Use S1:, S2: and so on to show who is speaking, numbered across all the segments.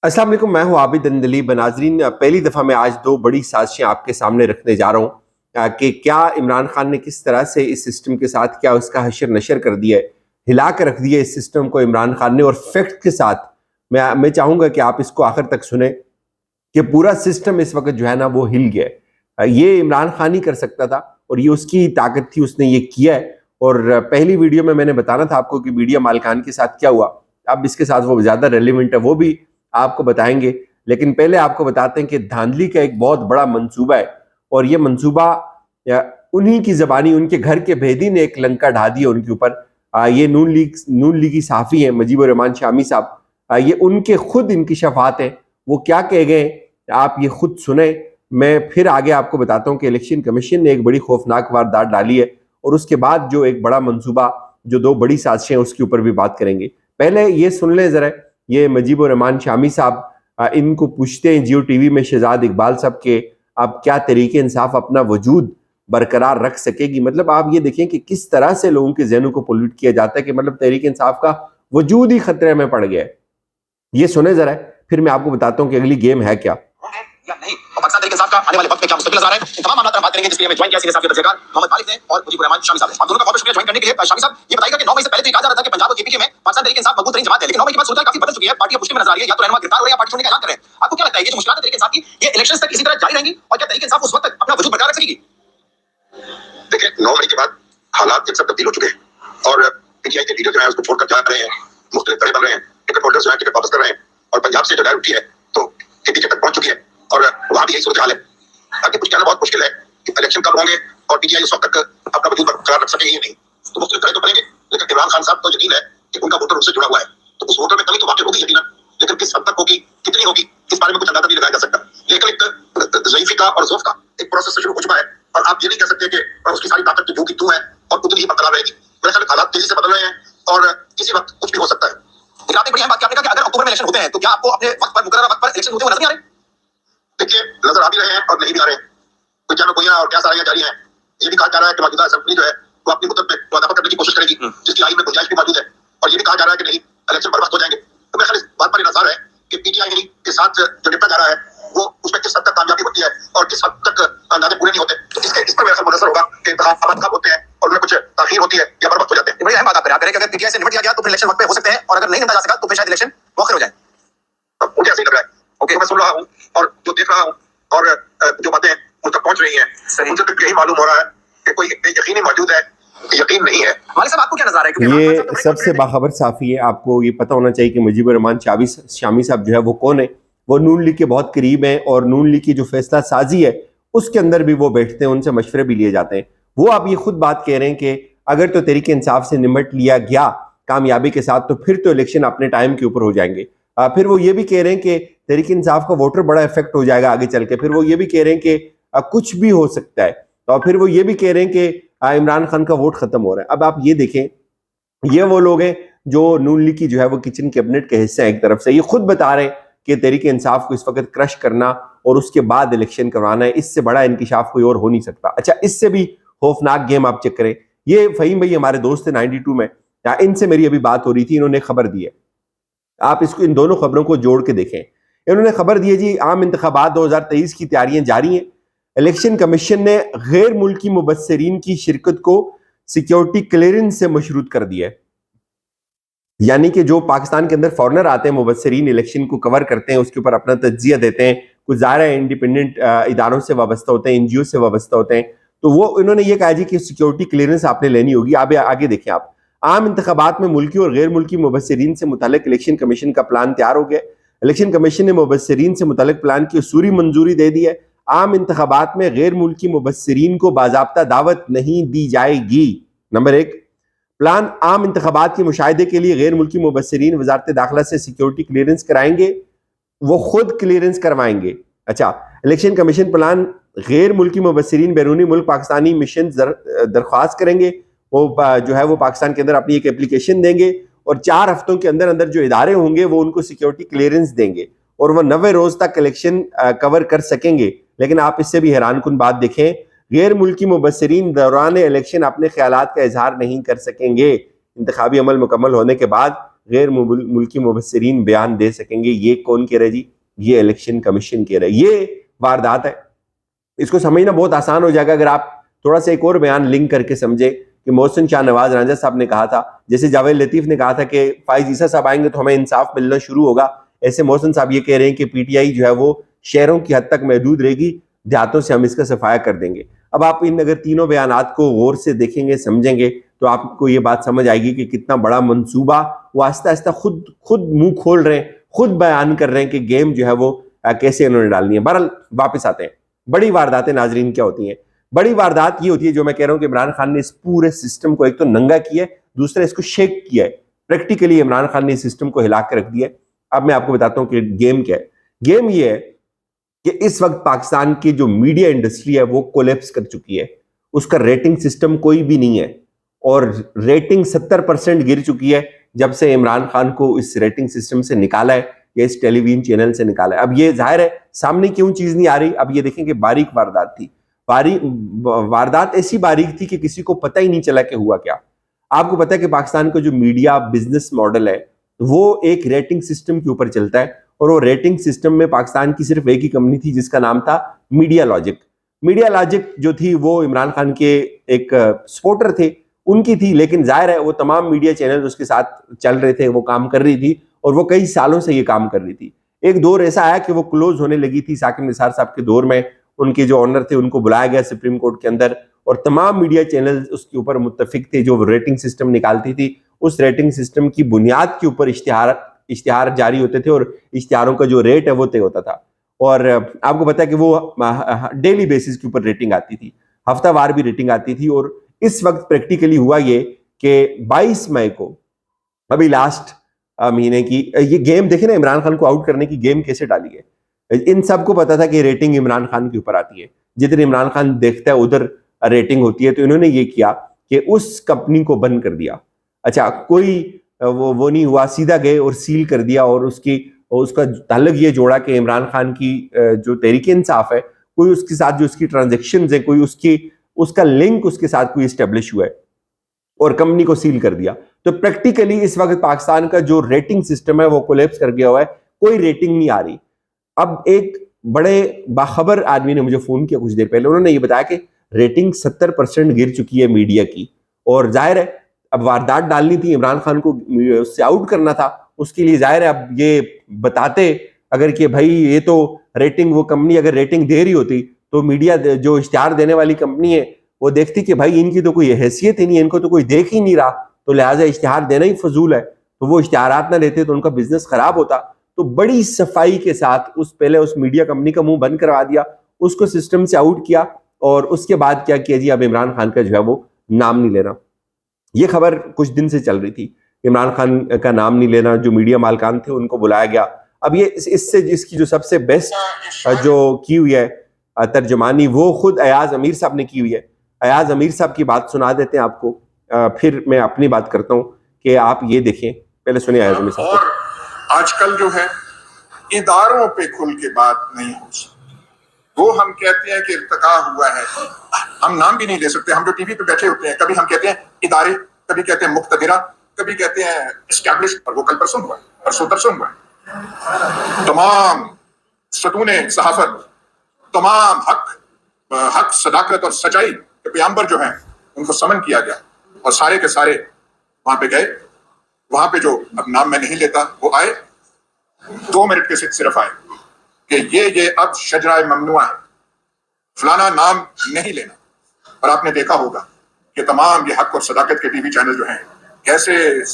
S1: अस्सलाम वालेकुम, मैं हूं आबिद अंदलीब। नाज़रीन, पहली दफ़ा मैं आज दो बड़ी साजिशें आपके सामने रखने जा रहा हूं कि क्या इमरान खान ने किस तरह से इस सिस्टम के साथ क्या उसका हशर नशर कर दिया है, हिला कर रख दिया इस सिस्टम को इमरान खान ने। और फैक्ट के साथ मैं चाहूँगा कि आप इसको आखिर तक सुने कि पूरा सिस्टम इस वक्त जो है ना वो हिल गया है। ये इमरान खान ही कर सकता था और ये उसकी ताकत थी, उसने ये किया है। और पहली वीडियो में मैंने बताना था आपको कि मीडिया मालिकान के साथ क्या हुआ। अब इसके साथ वो ज़्यादा रेलिवेंट है, वो भी आपको बताएंगे। लेकिन पहले आपको बताते हैं कि धांधली का एक बहुत बड़ा मंसूबा है और ये मंसूबा उन्हीं की ज़बानी, उनके घर के भेदी ने एक लंका ढा दिया उनके ऊपर। ये नून लीगी सहाफ़ी हैं मुजीबुर रहमान शामी साहब। ये उनके खुद इंकिशाफात हैं, वो क्या कह गए आप ये खुद सुने। मैं फिर आगे आपको बताता हूँ कि इलेक्शन कमीशन ने एक बड़ी खौफनाक वारदात डाली है और उसके बाद जो एक बड़ा मंसूबा, जो दो बड़ी साजिशें हैं, उसके ऊपर भी बात करेंगे। पहले ये सुन लें ज़रा, ये मुजीबुर रहमान शामी साहब, इनको पूछते हैं जियो टीवी में शहजाद इकबाल साहब के अब क्या तरीके इंसाफ अपना वजूद बरकरार रख सकेगी। मतलब आप ये देखें कि किस तरह से लोगों के जहनों को पोल्यूट किया जाता है कि मतलब तहरीक इंसाफ का वजूद ही खतरे में पड़ गया है। ये सुने जरा, फिर मैं आपको बताता हूँ कि अगली गेम है क्या।
S2: या नहीं, और पाकिस्तान तहरीक इंसाफ का आने वाले वक्त में क्या मुस्तकबिल नजर है, इन तमाम मामलों पर बात करेंगे, जिसके लिए हमें ज्वाइन किया सीनियर साहब के तजज़ियाकार मोहम्मद मालिक ने और मुजीबुर रहमान शामी साहब ने। हम दोनों का बहुत शुक्रिया ज्वाइन करने के लिए। शामी साहब, ये बताइएगा कि 9 मई से पहले तो कहा जा रहा था कि पंजाब और केपीके में पाकिस्तान तहरीक इंसाफ मजबूत तरीन जमात है, लेकिन 9 मई के बाद सूरत काफी बदल चुकी है। पार्टी मुश्किल में नजर आ रही है, या तो रहनुमा गिरफ्तार हो रहे हैं या पार्टी छोड़ने का ऐलान कर रहे हैं। आपको क्या लगता है ये जो मुश्किलात है तहरीक इंसाफ की, ये इलेक्शंस तक इसी तरह जारी रहेंगी और क्या तहरीक इंसाफ उस वक्त तक अपना वजूद बरकरार रख सकेगी?
S3: देखिए, 9 मई के बाद हालात सब तब्दील हो चुके हैं और पीटीआई के लीडर जो है उसको छोड़कर जा रहे हैं, मुख्तलिफ तरह बन रहे हैं, टिकट होल्डर्स जो है टिकट वापस कर रहे हैं और पंजाब से जो लहर उठी है तो केपीके तक पहुंच चुकी है और वहां भी यही सूरत हाल है। आगे कुछ कहना बहुत मुश्किल है कि इलेक्शन कब होंगे और पीटीआई उस वक्त तक अपना वजूद बरकरार रख सकेगी या नहीं। तो मुख्तलिफ तरह तो बनेंगे, लेकिन इमरान खान साहब को यकीन है कि उनका वोटर उनसे जुड़ा हुआ है, तो उस वोटर में कमी तो वाकई होगी यकीनन, लेकिन किस हद तक होगी, कितनी होगी, इस बारे में कुछ अंदाजा नहीं लगाया जा सकता। लेकिन एक ज़ईफ़ी का और ज़ौफ़ का एक प्रोसेस शुरू हो चुका है और आप ये नहीं कह सकते कि उसकी सारी ताकत जो की तू है और उतनी ही बरकरार रहेगी। मेरे ख्याल हालात तेजी से बदल रहे हैं और किसी वक्त कुछ भी हो सकता है।
S2: लेकिन आपने बड़ी अहम बात कहा कि अगर अक्टूबर में इलेक्शन होते हैं तो क्या आपको अपने वक्त पर, मुकर्रर वक्त पर इलेक्शन होते हुए नजर नहीं आ रहे?
S3: देखिए, नजर आ भी रहे हैं और नहीं भी आ रहे हैं। कोई क्या गोइयां और क्या सारियां जारी हैं। ये भी कहा जा रहा है कि मौजूदा असेंबली जो है वो अपनी मुद्दत में वादा करने की कोशिश करेगी, जिसकी आईन में गुंजाइश भी मौजूद है। और ये भी कहा जा रहा है कि नहीं, इलेक्शन बर्बाद हो जाएंगे। तो मेरे ख्याल इस बात पर इंतजार है कि पीटीआई के साथ जो निपटा जा रहा है वो उसमें किस हद तक कामयाबी होती है और किस हद तक अंदाजे पूरे नहीं होते। तो इस पर मेरा ख्याल मुनसर होगा कि इंतखाबात कब होते हैं और उनमें कुछ ताखीर होती है या बर्बाद हो जाते हैं।
S2: बड़ी अहम बात आप करें कि अगर पीटीआई से निपट गया तो फिर इलेक्शन वक्त पे हो सकते हैं और अगर नहीं निपटा जा सका तो फिर शायद इलेक्शन मौखर हो जाए।
S3: मुझे ऐसे ही लग रहा है।
S2: ओके,
S3: मैं सुन रहा हूँ और जो देख रहा हूँ और जो बातें मुझ तक पहुंच रही हैं, मुझे तो यही मालूम हो रहा है कि कोई यकीनी मौजूद है, यकीन नहीं है।
S2: मालिक साहब, आपको क्या नजर है?
S1: ये सबसे बाखबर साफी है। आपको ये पता होना चाहिए कि मुजीबुर रहमान शामी साहब जो है वो कौन है। वो नून लीग के बहुत करीब हैं और नून लीग की जो फैसला साजी है उसके अंदर भी वो बैठते हैं, उनसे मशवरे भी लिए जाते हैं। वो आप ये खुद बात कह रहे हैं कि अगर तो तहरीक इंसाफ से निमट लिया गया कामयाबी के साथ तो फिर तो इलेक्शन अपने टाइम के ऊपर हो जाएंगे। फिर वो ये भी कह रहे हैं कि तहरीक इंसाफ का वोटर बड़ा इफेक्ट हो जाएगा आगे चल के। फिर वो ये भी कह रहे हैं कि कुछ भी हो सकता है। और फिर वो ये भी कह रहे हैं कि इमरान खान का वोट खत्म हो रहा है। अब आप ये देखें, ये वो लोग हैं जो नून लीग की जो है वो किचन कैबिनेट के हिस्से हैं। एक तरफ से ये खुद बता रहे हैं कि तहरीक इंसाफ को इस वक्त क्रश करना और उसके बाद इलेक्शन करवाना है, इससे बड़ा इंकिशाफ कोई और हो नहीं सकता। अच्छा, इससे भी खौफनाक गेम आप चेक करें। ये फहीम भाई हमारे दोस्त थे 92 में, इनसे मेरी अभी बात हो रही थी, इन्होंने खबर दी है। आप इसको इन दोनों खबरों को जोड़ के देखें। इन्होंने खबर दी है जी, आम इंतखाबात 2023 की तैयारियां जारी हैं। इलेक्शन कमीशन ने गैर मुल्की मुबस्सिरीन की शिरकत को सिक्योरिटी क्लियरेंस से मशरूत कर दिया है। यानी कि जो पाकिस्तान के अंदर फॉरनर आते हैं, मुबस्सिरीन इलेक्शन को कवर करते हैं, उसके ऊपर अपना तज्जिया देते हैं, कुछ ज़ाहिर है इंडिपेंडेंट इदारों से वाबस्ता होते हैं, एनजीओ से वाबस्ता होते हैं, तो वो इन्होंने ये कहा जी कि सिक्योरिटी क्लियरेंस आपने लेनी होगी। आप आगे देखें, आप आम इंतखाबात में मुल्की और गैर मुल्की मुबस्सिरीन से मुतालिक इलेक्शन कमीशन का प्लान तैयार हो गया। इलेक्शन कमीशन ने मुबस्सिरीन से मुतालिक प्लान की उसूरी मंजूरी दे दी है। आम इंतखाबात में गैर मुल्की मुबस्सिरीन को बाज़ाब्ता दावत नहीं दी जाएगी। नंबर 1, प्लान आम इंतखाबात के मुशाहिदे के लिए गैर मुल्की मुबस्सिरीन वजारत दाखिला से सिक्योरिटी क्लियरेंस कराएंगे, वो खुद क्लियरेंस करवाएंगे। अच्छा, इलेक्शन कमीशन प्लान गैर मुल्की मुबस्सिरीन बैरूनी मुल्क पाकिस्तानी मिशन दरख्वास्त करेंगे, वो जो है वो पाकिस्तान के अंदर अपनी एक एप्लीकेशन देंगे और 4 हफ्तों के अंदर अंदर जो इदारे होंगे वो उनको सिक्योरिटी क्लियरेंस देंगे और वो 90 रोज तक इलेक्शन कवर कर सकेंगे। लेकिन आप इससे भी हैरान कुन बात देखें, गैर मुल्की मुबस्सिरीन दौरान इलेक्शन अपने ख्यालात का इजहार नहीं कर सकेंगे। इंतखाबी अमल मुकम्मल होने के बाद غیر ملکی مبصرین بیان دے سکیں گے. یہ کون کہہ رہا ہے جی؟ یہ الیکشن کمیشن کہہ رہا ہے. یہ واردات ہے. اس کو سمجھنا بہت آسان ہو جائے گا اگر آپ تھوڑا سا ایک اور بیان لنک کر کے سمجھے کہ محسن شاہ نواز رانجھا صاحب نے کہا تھا, جیسے جاوید لطیف نے کہا تھا کہ فائز عیسیٰ صاحب آئیں گے تو ہمیں انصاف ملنا شروع ہوگا, ایسے محسن صاحب یہ کہہ رہے ہیں کہ پی ٹی آئی جو ہے وہ شہروں کی حد تک محدود رہے گی, دیہاتوں سے ہم اس کا صفایا کر دیں گے. اب آپ ان اگر تینوں بیانات کو غور سے دیکھیں گے, سمجھیں گے, تو آپ کو یہ بات سمجھ آئے گی کہ کتنا بڑا منصوبہ وہ آہستہ آہستہ خود منہ کھول رہے ہیں, خود بیان کر رہے ہیں کہ گیم جو ہے وہ کیسے انہوں نے ڈالنی ہے. بہرحال واپس آتے ہیں. بڑی وارداتیں ناظرین کیا ہوتی ہیں؟ بڑی واردات یہ ہوتی ہے جو میں کہہ رہا ہوں کہ عمران خان نے اس پورے سسٹم کو ایک تو ننگا کیا ہے, دوسرا اس کو شیک کیا ہے. پریکٹیکلی عمران خان نے اس سسٹم کو ہلا کے رکھ دیا ہے. اب میں آپ کو بتاتا ہوں کہ گیم کیا ہے. گیم یہ ہے کہ اس وقت پاکستان کی جو میڈیا انڈسٹری ہے وہ کولیپس کر چکی ہے. اس کا ریٹنگ سسٹم کوئی بھی نہیں ہے, اور ریٹنگ 70% گر چکی ہے جب سے عمران خان کو اس ریٹنگ سسٹم سے نکالا ہے یا اس ٹیلی ویژن چینل سے نکالا ہے. اب یہ ظاہر ہے سامنے کیوں چیز نہیں آ رہی. اب یہ دیکھیں کہ باریک واردات تھی. واردات ایسی باریک تھی کہ کسی کو پتہ ہی نہیں چلا کہ ہوا کیا. آپ کو پتہ ہے کہ پاکستان کا جو میڈیا بزنس ماڈل ہے وہ ایک ریٹنگ سسٹم کے اوپر چلتا ہے, اور وہ ریٹنگ سسٹم میں پاکستان کی صرف ایک ہی کمپنی تھی جس کا نام تھا میڈیا لاجک. میڈیا لاجک جو تھی وہ عمران خان کے ایک سپورٹر تھے, ان کی تھی, لیکن ظاہر ہے وہ تمام میڈیا چینل اس کے ساتھ چل رہے تھے, وہ کام کر رہی تھی, اور وہ کئی سالوں سے یہ کام کر رہی تھی. ایک دور ایسا آیا کہ وہ کلوز ہونے لگی تھی. ثاقب نثار صاحب کے دور میں ان کے جو آنر تھے ان کو بلایا گیا سپریم کورٹ کے اندر, اور تمام میڈیا چینل اس کے اوپر متفق تھے جو ریٹنگ سسٹم نکالتی تھی. اس ریٹنگ سسٹم کی بنیاد کے اوپر اشتہار جاری ہوتے تھے, اور اشتہاروں کا جو ریٹ ہے وہ طے ہوتا تھا. اور آپ کو پتا ہے کہ وہ ڈیلی بیسس کے اوپر ریٹنگ آتی تھی, ہفتہ وار بھی ریٹنگ آتی تھی. اور اس وقت پریکٹیکلی ہوا یہ کہ 22 مئی کو ابھی لاسٹ مہینے کی یہ گیم دیکھیں نا, عمران خان کو آؤٹ کرنے کی گیم کیسے ڈالی ہے. ان سب کو پتا تھا کہ ریٹنگ عمران خان کے اوپر آتی ہے, جدھر عمران خان دیکھتا ہے ادھر ریٹنگ ہوتی ہے. تو انہوں نے یہ کیا کہ اس کمپنی کو بند کر دیا. اچھا, کوئی وہ نہیں ہوا, سیدھا گئے اور سیل کر دیا, اور اس کا تعلق یہ جوڑا کہ عمران خان کی جو تحریک انصاف ہے, کوئی اس کے ساتھ جو اس کی ٹرانزیکشنز ہیں, کوئی اس کا لنک اس کے ساتھ کوئی اسٹیبلش ہوا ہے, اور کمپنی کو سیل کر دیا. تو پریکٹیکلی اس وقت پاکستان کا جو ریٹنگ سسٹم ہے وہ کولیپس کر گیا ہوا ہے, کوئی ریٹنگ نہیں آ رہی. اب ایک بڑے باخبر آدمی نے مجھے فون کیا کچھ دیر پہلے, انہوں نے یہ بتایا کہ ریٹنگ 70% گر چکی ہے میڈیا کی, اور ظاہر ہے اب واردات ڈالنی تھی, عمران خان کو اس سے آؤٹ کرنا تھا, اس کے لیے ظاہر ہے اب یہ بتاتے اگر کہ بھائی یہ تو ریٹنگ, وہ کمپنی اگر ریٹنگ دے رہی ہوتی تو میڈیا جو اشتہار دینے والی کمپنی ہے وہ دیکھتی کہ بھائی ان کی تو کوئی حیثیت ہی نہیں ہے, ان کو تو کوئی دیکھ ہی نہیں رہا, تو لہٰذا اشتہار دینا ہی فضول ہے. تو وہ اشتہارات نہ دیتے تو ان کا بزنس خراب ہوتا. تو بڑی صفائی کے ساتھ پہلے اس میڈیا کمپنی کا منہ بند کروا دیا, اس کو سسٹم سے آؤٹ کیا, اور اس کے بعد کیا کیا جی, اب عمران خان کا جو ہے وہ نام نہیں لینا. یہ خبر کچھ دن سے چل رہی تھی, عمران خان کا نام نہیں لینا. جو میڈیا مالکان تھے ان کو بلایا گیا. اب یہ اس سے اس کی جو سب سے بیسٹ جو کی ہوئی ہے ترجمانی وہ خود ایاز امیر صاحب نے کی ہوئی ہے. ایاز امیر صاحب کی بات سنا دیتے ہیں آپ کو, پھر میں اپنی بات کرتا ہوں کہ آپ یہ دیکھیں. پہلے سنیں ایاز امیر صاحب.
S4: اور آج کل جو ہے اداروں پہ کھل کے بات نہیں ہو سکتی. وہ ہم کہتے ہیں کہ ارتقا ہوا ہے, ہم نام بھی نہیں لے سکتے. ہم جو ٹی وی پہ بیٹھے ہوتے ہیں, کبھی ہم کہتے ہیں ادارے, کبھی کہتے ہیں مقتدرہ, کبھی کہتے ہیں اسٹیبلش, اور وہ کل پرسوں ہوا, پرسوں ترسوں ہوا. تمام ستون صحافت, تمام حق صداقت اور سچائی کے پیامبر جو ہیں ان کو سمن کیا گیا, اور سارے کے سارے وہاں پہ گئے. وہاں پہ جو اب نام میں نہیں لیتا وہ آئے, 2 منٹ کے صرف آئے کہ یہ اب شجرہ ممنوع ہے, فلانا نام نہیں لینا. اور آپ نے دیکھا ہوگا کہ تمام یہ حق اور صداقت کے ٹی وی چینل جو ہیں کیسے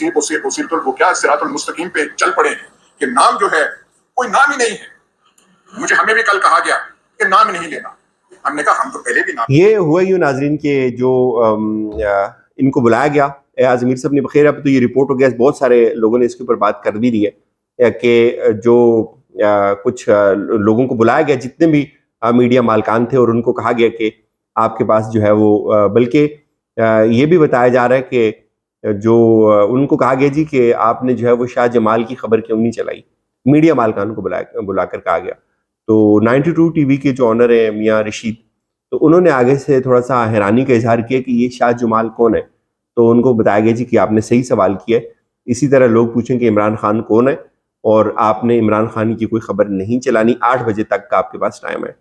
S4: وہ کیا صراط المستقیم پہ چل پڑے ہیں کہ نام جو ہے کوئی نام ہی نہیں ہے. ہمیں بھی کل کہا گیا کہ نام نہیں لینا, ہم نے کہا ہم تو پہلے بھی نام.
S1: یہ ہوا یوں ناظرین کے جو ان کو بلایا گیا ایاز امیر صاحب نے. بخیر اب تو یہ رپورٹ ہو گیا, بہت سارے لوگوں نے اس کے اوپر بات کر بھی دی ہے کہ جو کچھ لوگوں کو بلایا گیا جتنے بھی میڈیا مالکان تھے, اور ان کو کہا گیا کہ آپ کے پاس جو ہے وہ, بلکہ یہ بھی بتایا جا رہا ہے کہ جو ان کو کہا گیا جی کہ آپ نے جو ہے وہ شاہ جمال کی خبر کیوں نہیں چلائی. میڈیا مالکان کو بلا کر کہا گیا. تو 92 ٹی وی کے جو آنر ہیں میاں رشید, تو انہوں نے آگے سے تھوڑا سا حیرانی کا اظہار کیا کہ یہ شاہ جمال کون ہے. تو ان کو بتایا گیا جی کہ آپ نے صحیح سوال کیا ہے, اسی طرح لوگ پوچھیں کہ عمران خان کون ہے اور آپ نے عمران خان کی کوئی خبر نہیں چلانی، 8 بجے تک کا آپ کے پاس ٹائم ہے.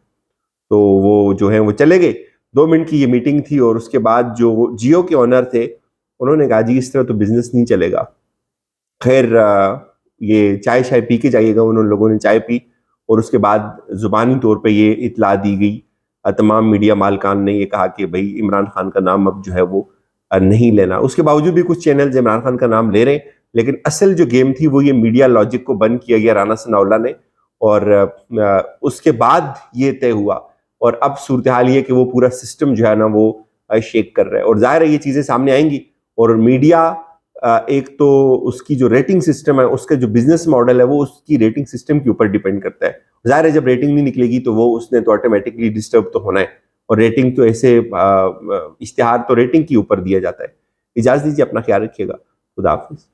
S1: تو وہ جو ہے وہ چلے گئے. 2 منٹ کی یہ میٹنگ تھی اور اس کے بعد جو جیو کے آنر تھے انہوں نے کہا جی اس طرح تو بزنس نہیں چلے گا. خیر یہ چائے شائے پی کے جائیے گا. انہوں لوگوں نے چائے پی اور اس کے بعد زبانی طور پہ یہ اطلاع دی گئی. تمام میڈیا مالکان نے یہ کہا کہ بھائی عمران خان کا نام اب جو ہے وہ نہیں لینا. اس کے باوجود بھی کچھ چینلز عمران خان کا نام لے رہے ہیں، لیکن اصل جو گیم تھی وہ یہ میڈیا لاجک کو بند کیا گیا رانا ثناء اللہ نے، اور اس کے بعد یہ طے ہوا. اور اب صورتحال یہ کہ وہ پورا سسٹم جو ہے نا وہ شیک کر رہا ہے. اور ظاہر ہے یہ چیزیں سامنے آئیں گی، اور میڈیا ایک تو اس کی جو ریٹنگ سسٹم ہے، اس کا جو بزنس ماڈل ہے وہ اس کی ریٹنگ سسٹم کے اوپر ڈیپینڈ کرتا ہے. ظاہر ہے جب ریٹنگ نہیں نکلے گی تو وہ اس نے تو آٹومیٹکلی ڈسٹرب تو ہونا ہے، اور ریٹنگ تو ایسے اشتہار تو ریٹنگ کے اوپر دیا جاتا ہے. اجازت دیجیے، اپنا خیال رکھیے گا. خدا حافظ.